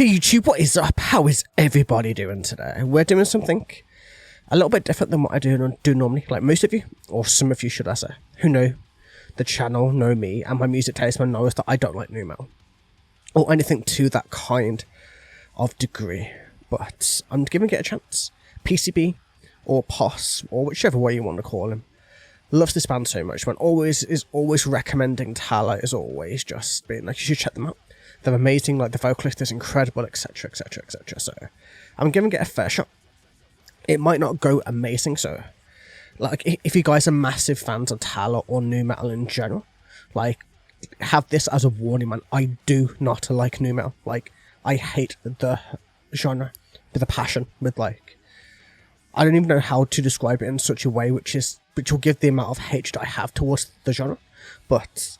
Hey YouTube, what is up? How is everybody doing today? We're doing something a little bit different than what I do normally. Like most of you, or some of you should I say, who know the channel, know me, and my music taste and knows that I don't like nu metal. Or anything to that kind of degree. But I'm giving it a chance. PCB, or POS, or whichever way you want to call him, loves this band so much, man. Is always recommending Tallah, is always just being like, you should check them out. They're amazing, like the vocalist is incredible, etc, etc, etc. So I'm giving it a fair shot. It might not go amazing, so like if you guys are massive fans of Tallah or nu metal in general, like have this as a warning, man. I do not like nu metal. Like I hate the genre with a passion, with like I don't even know how to describe it in such a way which will give the amount of hatred I have towards the genre. But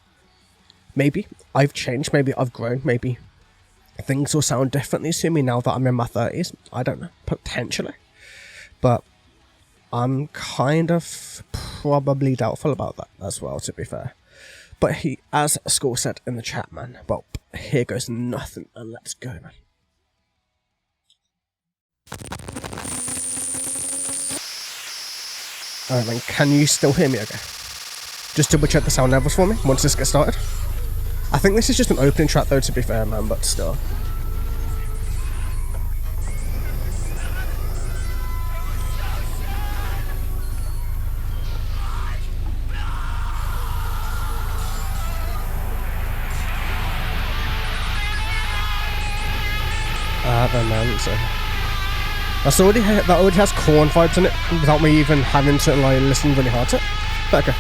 maybe I've changed, maybe I've grown, maybe things will sound differently to me now that I'm in my 30s. I don't know, potentially. But I'm kind of probably doubtful about that as well, to be fair. But he, as Skull said in the chat, man, well, here goes nothing, and let's go, man. Alright, man, can you still hear me okay? Just double check the sound levels for me once this gets started. I think this is just an opening track though, to be fair, man, but still. Man, so that already has corn vibes in it without me even having to like listen really hard to it. But okay.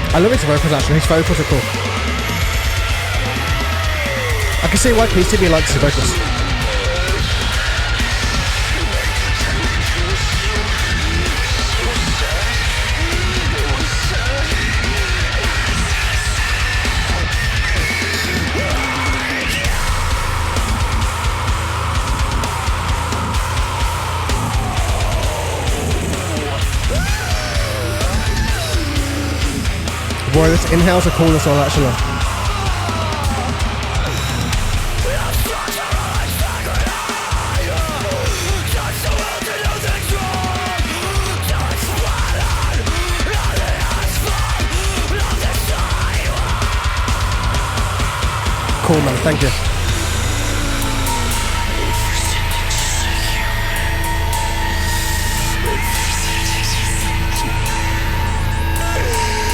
I love his vocals actually, his vocals are cool. I can see why PCB likes his vocals. Boy, this inhales are cool as well, actually. Cool, man. Thank you.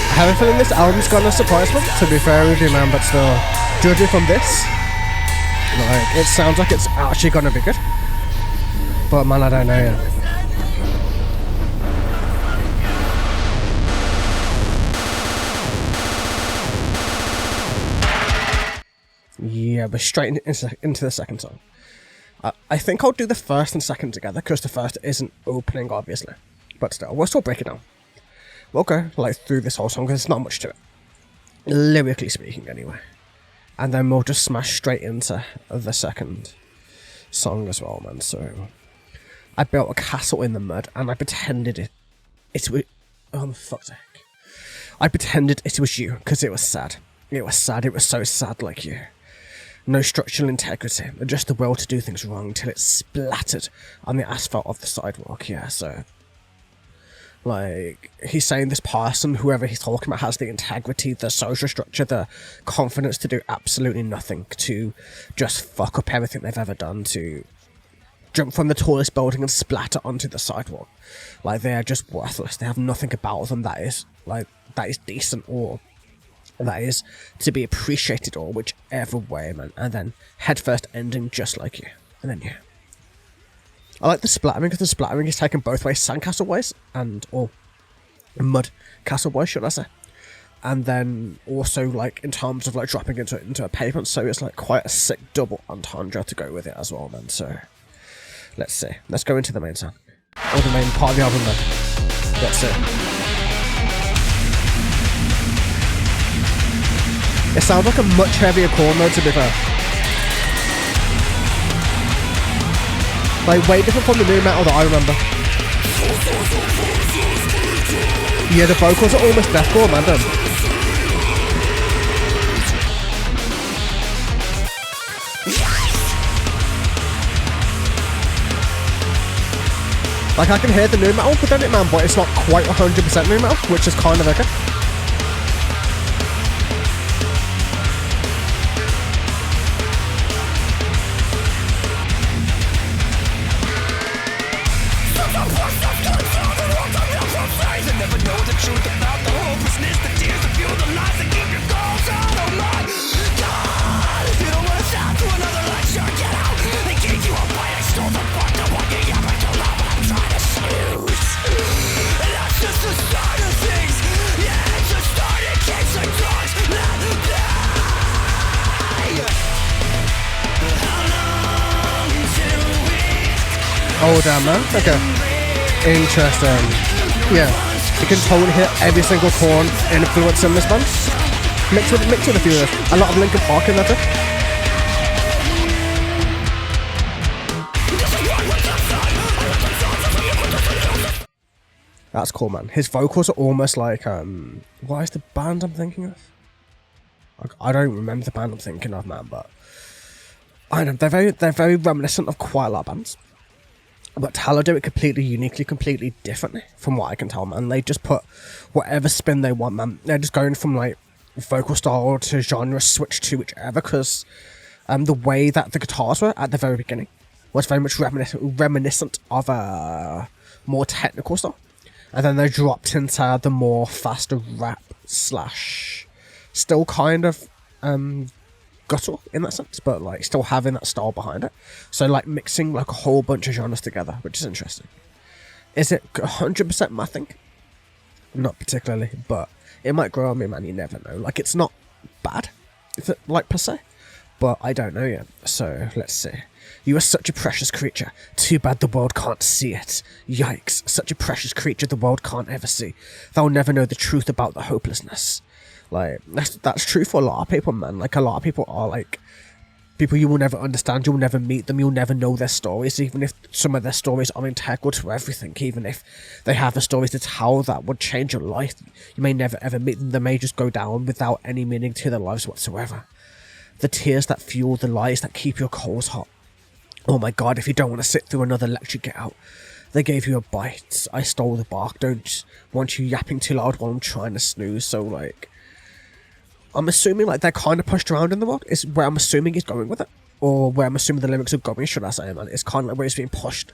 I have a feeling this album's gonna surprise me, to be fair with you, man, but still, judging from this, like, it sounds like it's actually gonna be good. But man, I don't know yet. Yeah, but straight into the second song. I think I'll do the first and second together, because the first isn't opening, obviously. But still, we'll still break it down. We'll go like through this whole song because there's not much to it, lyrically speaking anyway, and then we'll just smash straight into the second song as well, man. So I built a castle in the mud and I pretended it was, oh fuck's sake, I pretended it was you because it was sad. It was sad. It was so sad, like you. No structural integrity, just the will to do things wrong till it splattered on the asphalt of the sidewalk. Yeah, so like, he's saying this person, whoever he's talking about, has the integrity, the social structure, the confidence to do absolutely nothing, to just fuck up everything they've ever done, to jump from the tallest building and splatter onto the sidewalk. Like, they are just worthless. They have nothing about them that is decent, or that is to be appreciated, or whichever way, man. And then headfirst ending just like you. And then yeah. I like the splattering, because the splattering is taken both ways, sandcastle wise, or mud castle wise, should I say. and then also like in terms of like dropping into a pavement, so it's like quite a sick double entendre to go with it as well, man. So let's see. Let's go into the main song, or the main part of the album then. Let's see. It sounds like a much heavier chord mode, to be fair. Like way different from the new metal that I remember. Yeah, the vocals are almost deathcore, man. Like I can hear the new metal within it, man, but it's not quite 100% new metal, which is kind of okay. Oh damn, man. Okay. Interesting. Yeah. You can totally hear every single chord influence in this band. Mixed with a few of this. A lot of Linkin Park in that too. That's cool, man. His vocals are almost like what is the band I'm thinking of? I don't remember the band I'm thinking of, man, but I know they're very reminiscent of quite a lot of bands. But Tallah do it completely uniquely, completely differently from what I can tell, man. They just put whatever spin they want, man. They're just going from like vocal style to genre switch to whichever, because the way that the guitars were at the very beginning was very much reminiscent of a more technical style. And then they dropped into the more faster rap slash still kind of guttural in that sense, but like still having that style behind it. So like mixing like a whole bunch of genres together, which is interesting. Is it 100% my thing? Not particularly, but it might grow on me, man. You never know. Like it's not bad, if it, like per se, but I don't know yet. So let's see. You are such a precious creature. Too bad the world can't see it. Yikes. Such a precious creature the world can't ever see. They'll never know the truth about the hopelessness. Like, that's true for a lot of people, man. Like, a lot of people are, like, people you will never understand, you'll never meet them, you'll never know their stories, even if some of their stories are integral to everything, even if they have the stories to tell that would change your life. You may never ever meet them, they may just go down without any meaning to their lives whatsoever. The tears that fuel the lies that keep your coals hot. Oh my god, if you don't want to sit through another lecture, get out. They gave you a bite, I stole the bark, don't want you yapping too loud while I'm trying to snooze, so like... I'm assuming like they're kind of pushed around in the world, is where I'm assuming he's going with it. Or where I'm assuming the lyrics are going, should I say, man. It's kind of like where he's being pushed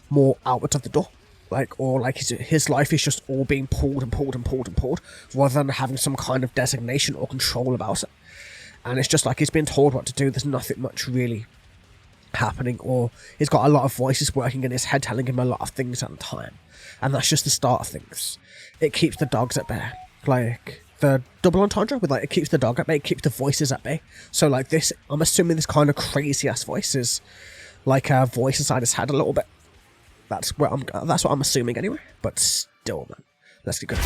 more outwards of the door. Like, or like his life is just all being pulled and pulled and pulled and pulled, rather than having some kind of designation or control about it. And it's just like he's been told what to do, there's nothing much really happening, or he's got a lot of voices working in his head telling him a lot of things at the time. And that's just the start of things. It keeps the dogs at bay. Like... the double entendre with like it keeps the dog at bay, it keeps the voices at bay. So like this, I'm assuming this kind of crazy ass voice is like a voice inside his head a little bit. That's what I'm assuming anyway. But still, man, let's get good.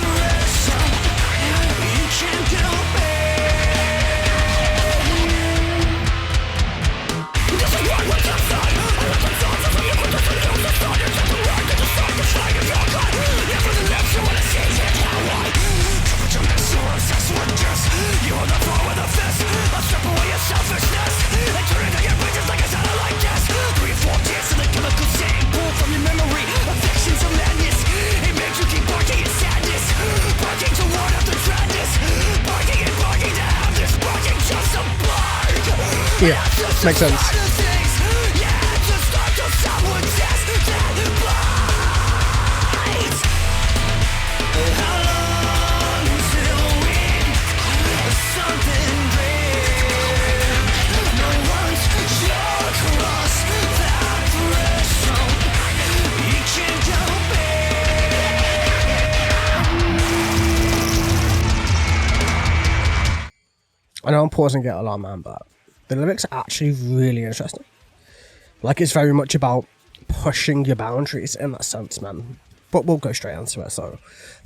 Yeah, makes sense. I know I'm pausing to get a lot, man, but the lyrics are actually really interesting. Like, it's very much about pushing your boundaries in that sense, man. But we'll go straight into it. So,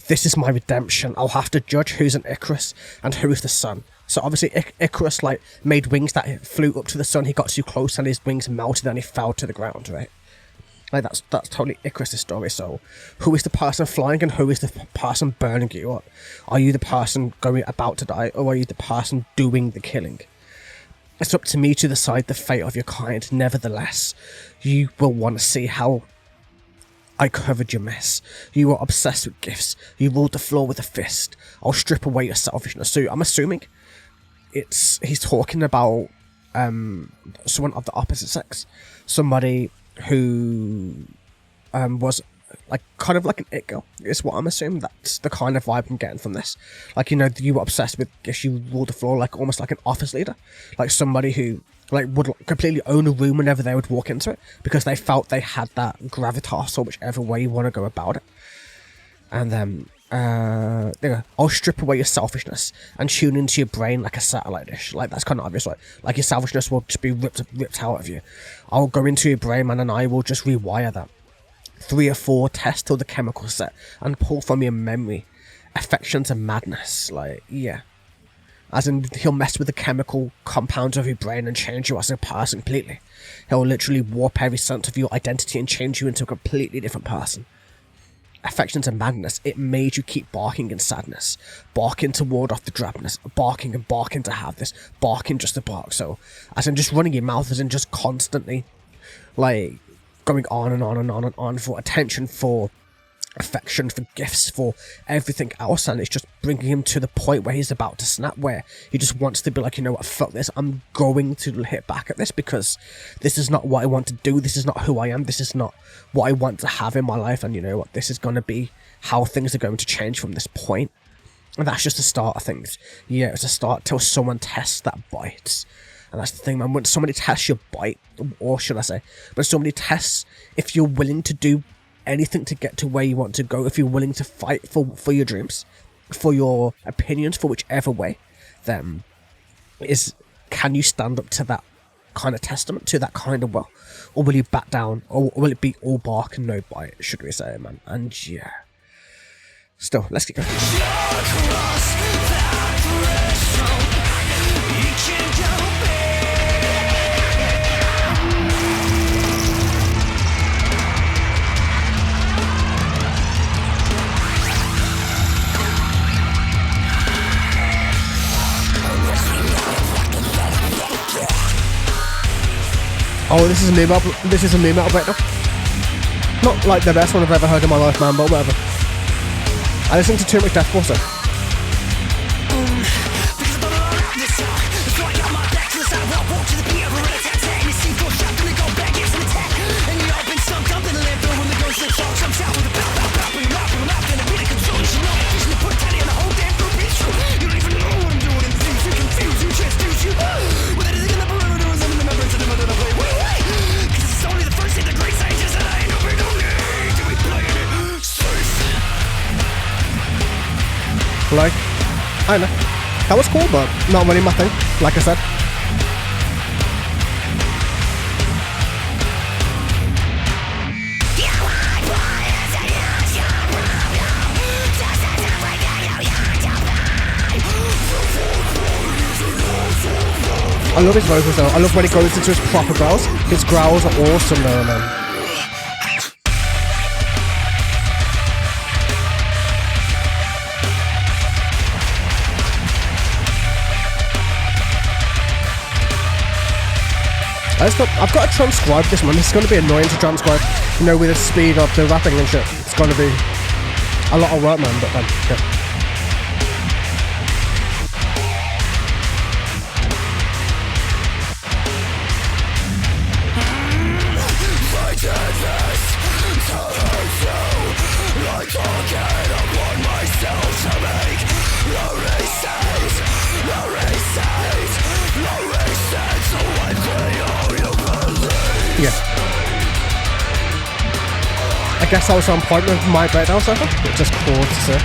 this is my redemption. I'll have to judge who's an Icarus and who is the sun. So obviously Icarus like made wings that flew up to the sun. He got too close and his wings melted and he fell to the ground, right? Like that's totally Icarus' story. So who is the person flying and who is the person burning you up? Are you the person about to die, or are you the person doing the killing? It's up to me to decide the fate of your kind. Nevertheless, you will want to see how I covered your mess. You were obsessed with gifts. You ruled the floor with a fist. I'll strip away your selfishness. So I'm assuming he's talking about someone of the opposite sex, somebody who was like kind of like an it girl is what I'm assuming. That's the kind of vibe I'm getting from this. Like, you know, you were obsessed with gifts, you ruled the floor, like almost like an office leader, like somebody who like would completely own a room whenever they would walk into it because they felt they had that gravitas, or whichever way you want to go about it. And then I'll strip away your selfishness and tune into your brain like a satellite dish. Like, that's kind of obvious, right? Like, your selfishness will just be ripped out of you. I'll go into your brain, man, and I will just rewire that. 3 or 4 tests till the chemical set and pull from your memory affection to madness. Like, yeah. As in, he'll mess with the chemical compounds of your brain and change you as a person completely. He'll literally warp every sense of your identity and change you into a completely different person. Affection to madness, it made you keep barking in sadness, barking to ward off the drabness, barking and barking to have this, barking just to bark. So, as in just running your mouth, as in just constantly, like, going on and on and on and on for attention, for affection, for gifts, for everything else, and it's just bringing him to the point where he's about to snap, where he just wants to be like, you know what, fuck this, I'm going to hit back at this because this is not what I want to do, this is not who I am, this is not what I want to have in my life, and you know what, this is going to be how things are going to change from this point. And that's just the start of things. Yeah, it's a start till someone tests that bite. And that's the thing, man, when somebody tests your bite, or should I say, when somebody tests if you're willing to do anything to get to where you want to go, if you're willing to fight for your dreams, for your opinions, for whichever way, then can you stand up to that kind of testament, to that kind of will, or will you back down, or will it be all bark and no bite, should we say, man? And yeah, still, let's get going. Oh, this is a new metal. This is a new metal breakdown. Not like the best one I've ever heard in my life, man, but whatever. I listen to too much deathcore stuff. Like, I don't know, that was cool, but not really my thing, like I said. I love his vocals though, I love when he goes into his proper growls. His growls are awesome though, man. I've got to transcribe this, man. This is going to be annoying to transcribe, you know, with the speed of the rapping and shit. It's going to be a lot of work, man, but yeah. Yeah. I guess I was on point with my breakdown so far. It's just cool to see.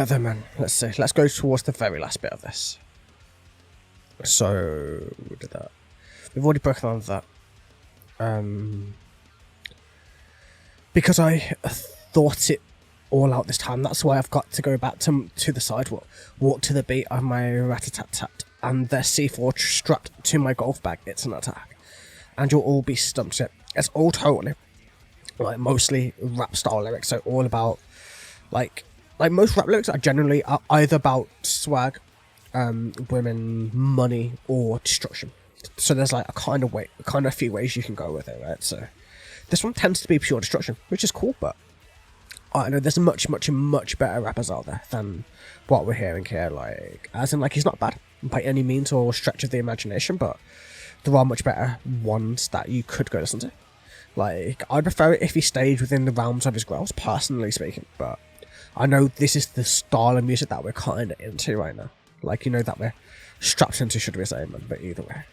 Then man, let's see. Let's go towards the very last bit of this. So we did that. We've already broken on that. Because I thought it all out this time. That's why I've got to go back to the sidewalk, walk to the beat of my rat-a-tat-tat, and there's C4 strapped to my golf bag. It's an attack, and you'll all be stumped. It's all totally like mostly rap style lyrics. So all about like most rap lyrics are generally either about swag, women, money, or destruction. So there's like a kind of few ways you can go with it, right? So this one tends to be pure destruction, which is cool, but I know there's much better rappers out there than what we're hearing here. Like, as in, like, he's not bad by any means or stretch of the imagination, but there are much better ones that you could go listen to. Like, I'd prefer it if he stayed within the realms of his growls, personally speaking, but I know this is the style of music that we're kind of into right now. Like, you know, that we're strapped into, should we say, man, but either way.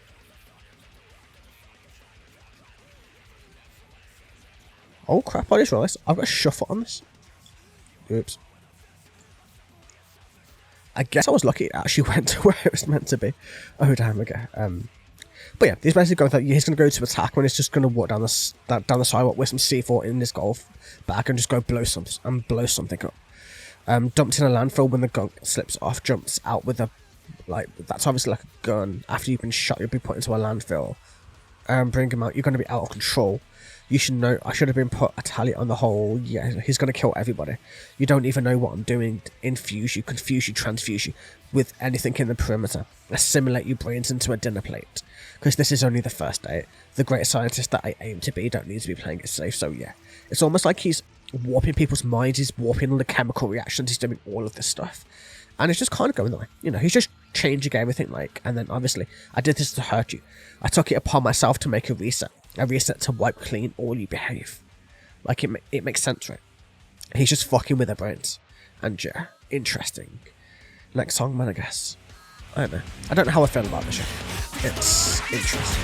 Oh crap, I just realised I've got a shuffle on this. Oops. I guess I was lucky it actually went to where it was meant to be. Oh damn, okay. But yeah, he's basically going he's going to go to attack when he's just going to walk down the sidewalk with some C4 in his golf bag and just go blow something up. Dumped in a landfill when the gun slips off, jumps out with a, like, that's obviously like a gun. After you've been shot, you'll be put into a landfill. Bring him out, you're going to be out of control. You should know, I should have been put a tally on the whole. Yeah, he's going to kill everybody. You don't even know what I'm doing. Infuse you, confuse you, transfuse you with anything in the perimeter. Assimilate your brains into a dinner plate. Because this is only the first day. The great scientist that I aim to be don't need to be playing it safe. So yeah, it's almost like he's warping people's minds. He's warping all the chemical reactions. He's doing all of this stuff. And it's just kind of going on. You know, he's just changing everything, like, and then obviously, I did this to hurt you. I took it upon myself to make a reset to wipe clean all you behave. Like, it makes sense, right? He's just fucking with their brains. And yeah, interesting. Next song, man, I guess. I don't know how I feel about this shit. It's interesting.